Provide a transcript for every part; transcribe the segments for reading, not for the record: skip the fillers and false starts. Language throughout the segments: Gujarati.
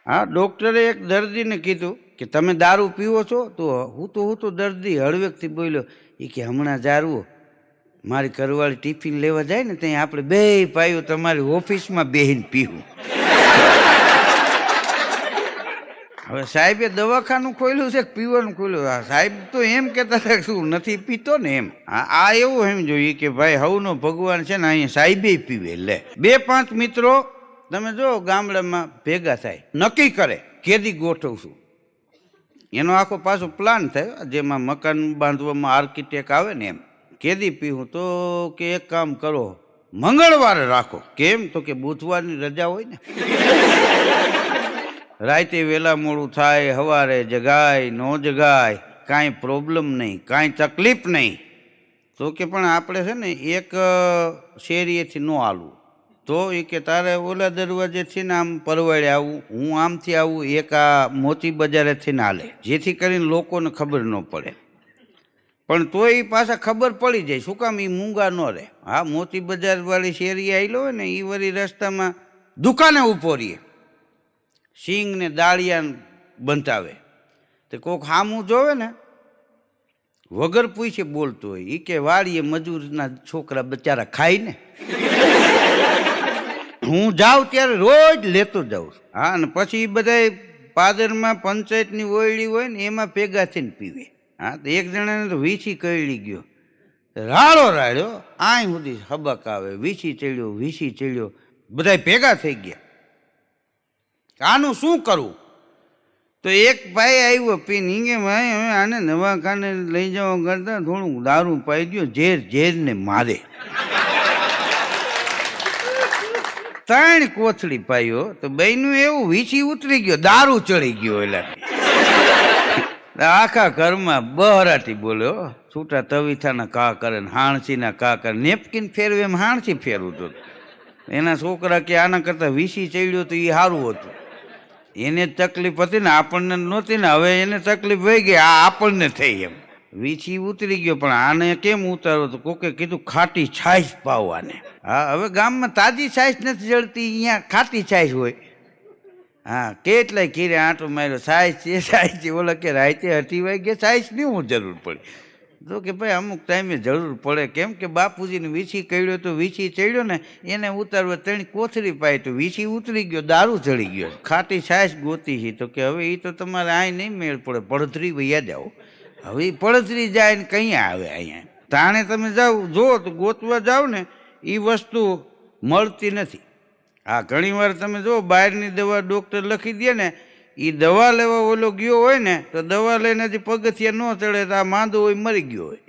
હા, ડૉક્ટરે એક દર્દીને કીધું કે તમે દારૂ પીવો છો? તો હું તો દર્દી હળવેકથી બોલ્યો, એ કે હમણાં જારવો મારી ઘરવાળી ટિફિન લેવા જાય ને ત્યાં આપણે બે પાયું તમારી ઓફિસમાં બેહીને પીવું. હવે સાહેબે દવાખાનું ખોલ્યું છે કે પીવાનું ખોલ્યું? હા, સાહેબ તો એમ કહેતા હતા કે શું નથી પીતો ને એમ. આ એવું એમ જોઈએ કે ભાઈ હવનો ભગવાન છે ને અહીંયા સાહેબે પીવે. લે, 2-5 મિત્રો તમે જો ગામડામાં ભેગા થાય, નક્કી કરે કેદી ગોઠવશું. એનો આખો પાછો પ્લાન થાય, જેમાં મકાન બાંધવામાં આર્કિટેક્ટ આવે ને એમ. કેદી પીવું? તો કે એક કામ કરો, મંગળવારે રાખો. કેમ? તો કે બુધવારની રજા હોય ને. રાતે વહેલા મોડું થાય, સવારે જગાય ન જગાય, કાંઈ પ્રોબ્લેમ નહીં, કાંઈ તકલીફ નહીં. તો કે પણ આપણે છે ને એક શેરીએથી ન હાલવું. તો એ કે તારે ઓલા દરવાજેથી ને આમ પરવાડે આવવું, હું આમથી આવું, એક આ મોતી બજારેથી ને હાલે, જેથી કરીને લોકોને ખબર ન પડે. પણ તોય એ પાછા ખબર પડી જાય. શું કામ? એ મૂંગા ન રહે. હા, મોતી બજારવાળી શેરી આવેલો હોય ને એ વળી રસ્તામાં દુકાને ઊભો રહીએ, સિંગ ને દાળિયા બંધાવે. તો કોઈક સામું જોવે ને વગર પૂછે બોલતો હોય, એ કે વાડીએ મજૂરના છોકરા બચારા ખાય ને. હું જાઉં ત્યારે રોજ લેતો જાઉં. હા, અને પછી બધા પાદરમાં પંચાયતની ઓયડી હોય ને એમાં ભેગા થઈને પીવે. હા, તો એક જણાને તો વીછી કળી ગયો, રાડો રાડ્યો, આય સુધી હબક આવે, વીછી ચડ્યો. બધા ભેગા થઈ ગયા, આનું શું કરવું? તો એક ભાઈ આવ્યો પીને, કે ભાઈ હવે આને દવાખાને લઈ જવા કરતા થોડું દારૂ પાઈ દો, ઝેરને મારે. 3 કોથળી પાયો તો બેયનું એવું વીછી ઉતરી ગયો, દારૂ ચડી ગયો. એટલે આખા ઘરમાં બહરાટી બોલ્યો, છૂટા તવીથાના કા કરે ને હાણસીના કા કરે, નેપકીન ફેરવે એમ હાણસી ફેરવું તો. એના છોકરા કે આના કરતાં વીછી ચડ્યો તો એ સારું હતું. એને જ તકલીફ હતી ને આપણને નહોતી ને, હવે એને તકલીફ વહી ગઈ, આ આપણને થઈ. એમ વીછી ઉતરી ગયો, પણ આને કેમ ઉતારો? તો કોકે કીધું ખાટી છાશ પાવવાને. હા, હવે ગામમાં તાજી છાશ નથી જળતી, અહીંયા ખાટી છાશ હોય. હા, કેટલાય કીરે આંટો માર્યો, છાશ છે. ઓલા કે રાતે 8 વાગે છાશની હું જરૂર પડી? તો કે ભાઈ અમુક ટાઈમે જરૂર પડે. કેમ કે બાપુજીને વીછી કર્યો તો વીછી ચડ્યો ને એને ઉતારવા 3 કોથળી પાઈ તો વીછી ઉતરી ગયો, દારૂ ચડી ગયો. ખાટી છાશ ગોતી છે. તો કે હવે એ તો તમારે અહીં નહીં મેળ પડે, પડધરી વૈયા જાઓ. હવે એ પડધરી જાય ને કંઈ આવે અહીંયા. તાણે તમે જાઓ જો તો ગોતવા જાઓ ને એ વસ્તુ મળતી નથી. હા, ઘણી વાર તમે જો બહારની દવા ડૉક્ટર લખી દે ને, એ દવા લેવા ઓલો ગયો હોય ને તો દવા લઈને હજી પગથિયા ન ચડે તો આ માંદો હોય મરી ગયો હોય.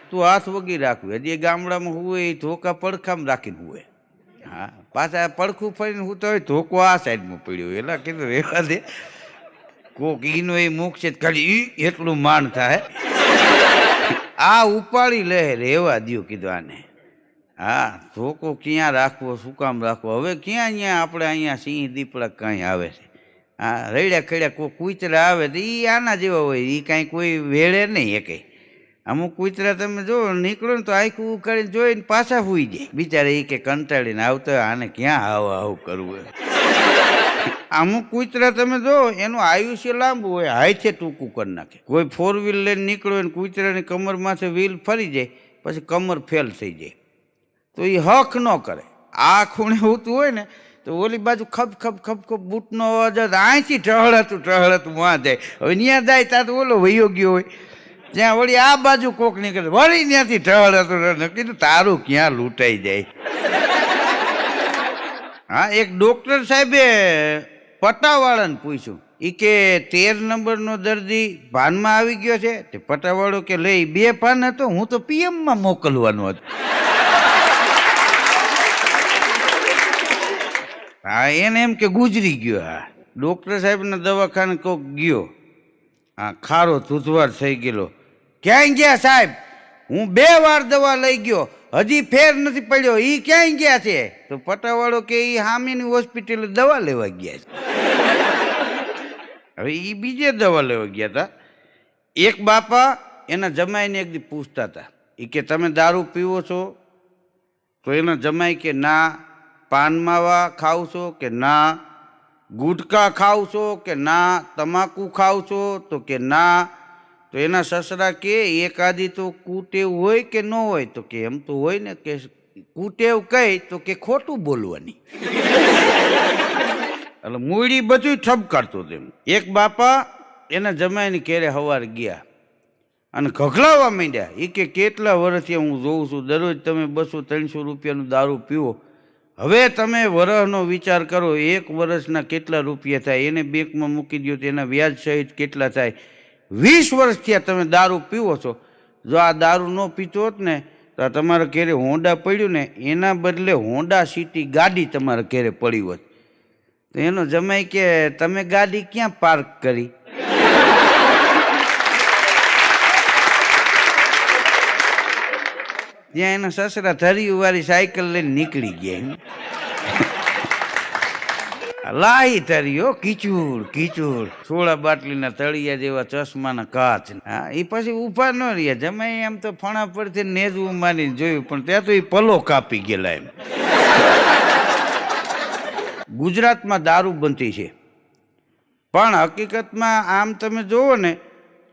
તું હાથ વગી રાખવું. હજી ગામડામાં હોય એ ધોકા પડખામાં રાખીને હોય. હા, પાછા પડખું ફરીને હું તો હોય ધોકો આ સાઈડમાં પડ્યો હોય. એટલે કીધું રહેવા દે, કોક ઈનો એ મુખ છે ખાલી એટલું માન થાય. આ ઉપાડી લે, રહેવા દો કીધું આને. હા, ધોકો ક્યાં રાખવો, શું કામ રાખવો? હવે ક્યાં અહીંયા આપણે અહીંયા સિંહ દીપડા કાંઈ આવે છે? હા, રડ્યા ખડ્યા કોઈ કૂતરા આવે તો એ આના જેવા હોય, એ કાંઈ કોઈ વેળે નહીં એકે. અમુક કૂતરા તમે જો નીકળો ને તો આખું ઉખાડીને જોઈને પાછા સૂઈ જાય બિચારા. એ કે કંટાળીને આવતો આને ક્યાં આવું કરવું? અમુક કૂતરા તમે જો એનું આયુષ્ય લાંબુ હોય, હાથે ટૂંકું કરી નાખે. કોઈ 4 વ્હીલ લઈને નીકળો ને કૂતરાની કમર માથે વ્હીલ ફરી જાય, પછી કમર ફેલ થઈ જાય. તો એ હક ન કરે. આ ખૂણે હોતું હોય ને તો ઓલી બાજુ ખપ બૂટનો અવાજ અહીંથી ટહળતું વાં જાય. હવે ત્યાં જાય ત્યાં તો ઓલો વયો ગયો હોય, ત્યાં વળી આ બાજુ કોક નીકળે, વળી ત્યાંથી ટહળતું. કીધું તારું ક્યાં લૂંટાઈ જાય. હા, એક ડૉક્ટર સાહેબે પટાવાળાને પૂછ્યું, એ કે 13 નંબરનો દર્દી ભાનમાં આવી ગયો છે? તે પટાવાળો કે લઈ 2 પાન હતો, હું તો પીએમમાં મોકલવાનો હતો. હા, એને એમ કે ગુજરી ગયો. હા, ડૉક્ટર સાહેબના દવાખાને કોક ગયો, હા, ખારો ધૂધવાર થઈ ગયેલો. ક્યાંય ગયા સાહેબ? હું 2 વાર દવા લઈ ગયો, હજી ફેર નથી પડ્યો. એ ક્યાંય ગયા છે? તો પટાવાળો કે એ સામેની હોસ્પિટલે દવા લેવા ગયા છે. હવે એ બીજે દવા લેવા ગયા હતા. એક બાપા એના જમાઈને એક દી પૂછતા હતા, એ કે તમે દારૂ પીવો છો? તો એના જમાઈ કે ના. પાન માવા ખાવ છો કે ના? ગુટકા ખાવ છો કે ના, તમાકુ ખાવ છો તો કે ના. તો એના સસરા કે એકાદી તો કુટેવ હોય કે ન હોય? તો કે એમ તો હોય ને, કે કુટેવ કઈ? તો કે ખોટું બોલવાની. એટલે મૂડી બધું ઠપકારતું હતું. એક બાપા એના જમાઈની ઘેરે સવારે ગયા અને ઘઘલાવા માંડ્યા. એ કે કેટલા વર્ષથી હું જોઉં છું દરરોજ તમે 200-300 રૂપિયાનું દારૂ પીવો. હવે તમે વરસનો વિચાર કરો, 1 વર્ષના કેટલા રૂપિયા થાય? એને બેંકમાં મૂકી દો તો એના વ્યાજ સહિત કેટલા થાય? 20 વર્ષ થયા તમે દારૂ પીવો છો. જો આ દારૂ ન પીતો હોત ને તો તમારા ઘેરે હોન્ડા પડ્યું ને એના બદલે હોન્ડા સિટી ગાડી તમારા ઘેરે પડી હોત. તો એનો જમાઈ કે તમે ગાડી ક્યાં પાર્ક કરી? ત્યાં એના સસરા ધરીવાળી સાયકલ લઈને નીકળી ગયા. લાહી ધરીઓ, કીચુડ કીચુડ, 16 બાટલીના તળિયા જેવા ચશ્માના કાચ. હા, એ પછી ઊભા ન રહ્યા. જમાઈ એમ તો ફણા પરથી નેજવું માની જોયું, પણ ત્યાં તો એ પલો કાપી ગયેલા. એમ ગુજરાતમાં દારૂ બંધી છે, પણ હકીકતમાં આમ તમે જુઓ ને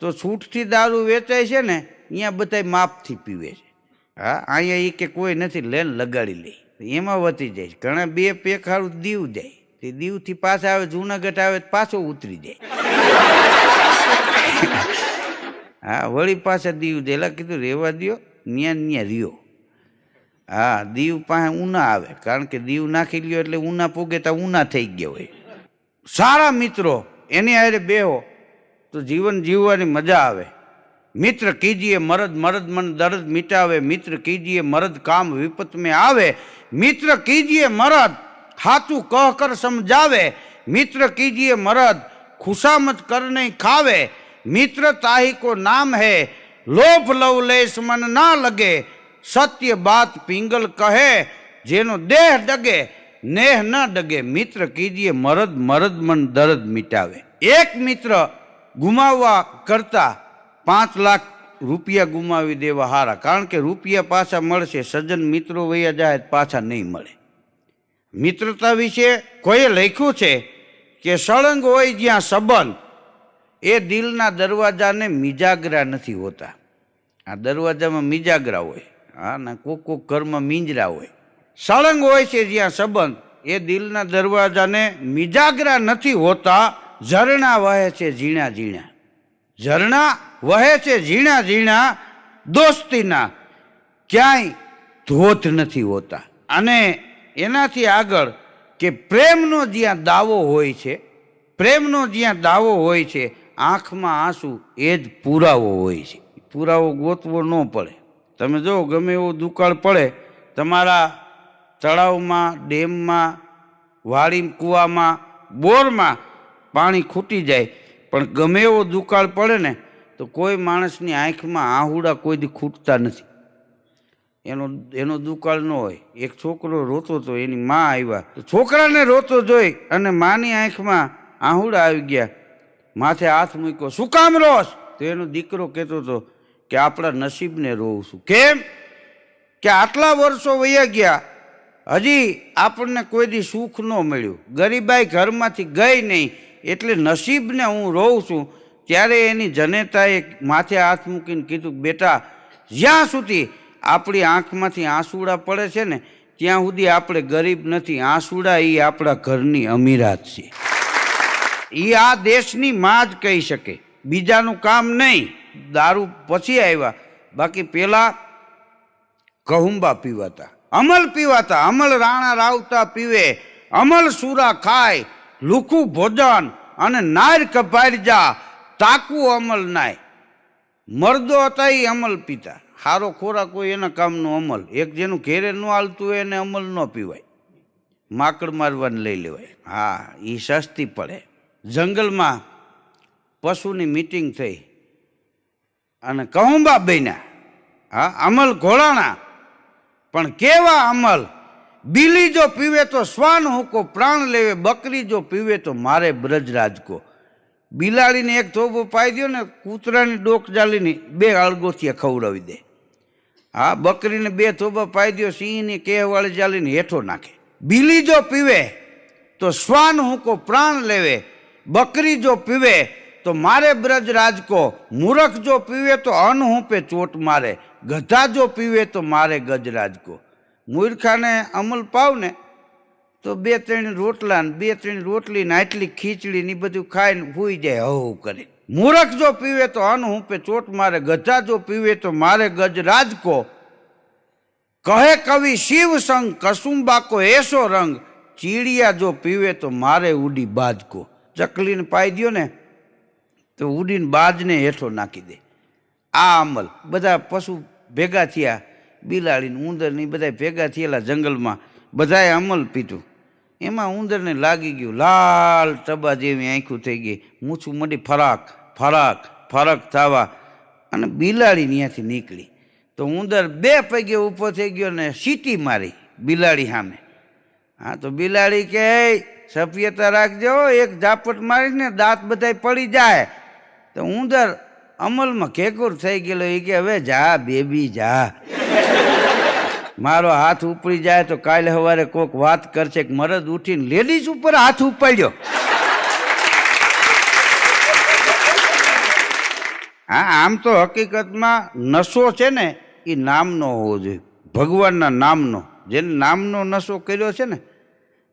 તો છૂટથી દારૂ વેચાય છે ને, અહીંયા બધા માપથી પીવે છે. હા, અહીંયા એ કે કોઈ નથી, લેન લગાડી લે, એમાં વધી જાય. ઘણા 2 પેખારું દીવ જાય, તે દીવથી પાછા આવે, જુનાગઢ આવે પાછો ઉતરી જાય. હા, વળી પાછા દીવ જાય. કીધું રેવા દો, ન્યા રહ્યો. હા, દીવ પાસે ઉના આવે, કારણ કે દીવ નાખી લ્યો એટલે ઉના પૂગે તો ઉના થઈ ગયા હોય. સારા મિત્રો એની હારે બેહો તો જીવન જીવવાની મજા આવે. મિત્ર કીજીએ મરદ, મરદ મન દર્દ મિટાવે. મિત્ર કીજીએ મરદ, કામ વિપત में આવે. મિત્ર કીજીએ મરદ, હાચું કહ કર સમજાવે. મિત્ર કીજીए मरद, खुशामत कर नहीं खावे. मित्र ताही को नाम है, लोभ लवलेश मन ना लगे. सत्य बात पिंगल कहे, जेनो देह डगे नेह न डगे. मित्र कीजिए मरद, मरद मन दर्द मिटावे. एक मित्र गुमाववा करता 5 लाख રૂપિયા ગુમાવી દેવા હારા, કારણ કે રૂપિયા પાછા મળશે, સજ્જન મિત્રો વયા જાય પાછા નહીં મળે. મિત્રતા વિશે કોઈએ લખ્યું છે કે સળંગ હોય જ્યાં સંબંધ, એ દિલના દરવાજાને મિજાગરા નથી હોતા. આ દરવાજામાં મિજાગરા હોય. હા, ના કોક ઘરમાં મીંજરા હોય. સળંગ હોય છે જ્યાં સંબંધ, એ દિલના દરવાજાને મિજાગરા નથી હોતા. ઝરણા વહે છે ઝીણા ઝીણા, ઝરણા વહે છે ઝીણા ઝીણા, દોસ્તીના ક્યાંય ધોધ નથી હોતા. અને એનાથી આગળ કે પ્રેમનો જ્યાં દાવો હોય છે, પ્રેમનો જ્યાં દાવો હોય છે, આંખમાં આંસુ એ જ પુરાવો હોય છે. પુરાવો ગોતવો ન પડે. તમે જો ગમે એવો દુકાળ પડે તમારા તળાવમાં, ડેમમાં, વાડી, કૂવામાં, બોરમાં પાણી ખૂટી જાય, પણ ગમે એવો દુકાળ પડે ને તો કોઈ માણસની આંખમાં આહુડા કોઈ દી ખૂટતા નથી. એનો દુકાળ ન હોય. એક છોકરો રોતો હતો, એની માં આવ્યા તો છોકરાને રોતો જોઈ અને માની આંખમાં આહુડા આવી ગયા. માથે હાથ મૂક્યો, શું કામ રોસ? તો એનો દીકરો કહેતો હતો કે આપણા નસીબને રોઉં છું. કેમ? કે આટલા વર્ષો વયા ગયા, હજી આપણને કોઈ દી સુખ ન મળ્યું, ગરીબાઈ ઘરમાંથી ગઈ નહીં, એટલે નસીબને હું રોઉં છું. ત્યારે એની જનેતાએ માથે હાથ મૂકીને કીધું, બેટા, જ્યાં સુધી આપણી આંખમાંથી આંસુડા પડે છે ને ત્યાં સુધી આપણે ગરીબ નથી. આંસુડા એ આપણા ઘરની અમીરાત છે. એ આ દેશની માં જ કહી શકે, બીજાનું કામ નહીં. દારૂ પછી આવ્યા, બાકી પેલા કહુંબા પીવાતા, અમલ પીવાતા. અમલ રાણા રાવતા પીવે, અમલ સુરા ખાય, લુખું ભોજન અને નાર કપાર જા, તાકું અમલ નાય. મર્દો હતા એ અમલ પીતા. સારો ખોરાક હોય એના કામનો અમલ. એક જેનું ઘેરે ન હાલતું હોય એને અમલ ન પીવાય, માકડ મારવાને લઈ લેવાય. હા, એ સસ્તી પડે. જંગલમાં પશુની મીટિંગ થઈ અને કહુંબા બન્યા. હા, અમલ ઘોડાણા, પણ કેવા અમલ! બિલી જો પીવે તો શ્વાન હુકો પ્રાણ લેવે, બકરી જો પીવે તો મારે બ્રજરાજ કો. બિલાડીને એક થોબો પાઈ દો ને, કૂતરાની ડોક જાલીની 2 અળગોથિયા ખવડાવી દે. હા, બકરીને 2 થોબા પાઈ દો, સિંહની કેહવાળી જાલીને હેઠો નાખે. બિલી જો પીવે તો શ્વાન હું કો પ્રાણ લેવે, બકરી જો પીવે તો મારે બ્રજ રાજકો, મૂરખ જો પીવે તો અન્ન હું પે ચોટ મારે, ગધા જો પીવે તો મારે ગજ રાજકો. મૂર્ખાને અમલ પાવ ને તો 2-3 રોટલા ને 2-3 રોટલી ને આટલી ખીચડી ને બધું ખાઈને ભૂઈ જાય હવ કરી. મૂરખ જો પીવે તો અન્ન હું પે ચોટ મારે, ગધા જો પીવે તો મારે ગજ રાજકો. કહે કવિ શિવ સંગ, કસુંબા કો એસો રંગ, ચીડિયા જો પીવે તો મારે ઉડી બાજકો. ચકલીને પાઈ દો ને તો ઉડીને બાજને હેઠો નાખી દે. આ અમલ બધા પશુ ભેગા થયા, બિલાડીને ઉંદરની બધા ભેગા થયેલા જંગલમાં, બધાએ અમલ પીધું. એમાં ઉંદરને લાગી ગયું, લાલ ટબા જેવી આંખું થઈ ગઈ, મૂછું મળી ફરાક ફરાક ફરક થવા, અને બિલાડી ત્યાંથી નીકળી. તો ઉંદર 2 પગે ઊભો થઈ ગયો ને સીટી મારી બિલાડી સામે. હા, તો બિલાડી કે સભ્યતા રાખજો, એક ઝાપટ મારીને દાંત બધાય પડી જાય. તો ઉંદર અમલમાં કેકુર થઈ ગયેલો, એ કે હવે જા બેબી જા, મારો હાથ ઉપડી જાય તો કાલે સવારે કોઈક વાત કરશે કે મરદ ઉઠીને લેડીઝ ઉપર હાથ ઉપાડ્યો. હા, આમ તો હકીકતમાં નશો છે ને એ નામનો હોવો જોઈએ, ભગવાનના નામનો. જેને નામનો નશો કર્યો છે ને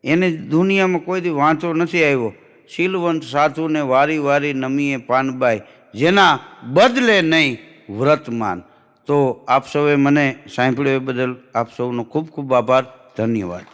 એને દુનિયામાં કોઈ દી વાંધો નથી આવ્યો. શીલવંત સાધુને વારી વારી નમીએ પાનબાઈ, જેના બદલે નહીં વ્રતમાન. તો આપ સૌએ મને સાંભળ્યો એ બદલ આપ સૌનો ખૂબ ખૂબ આભાર, ધન્યવાદ.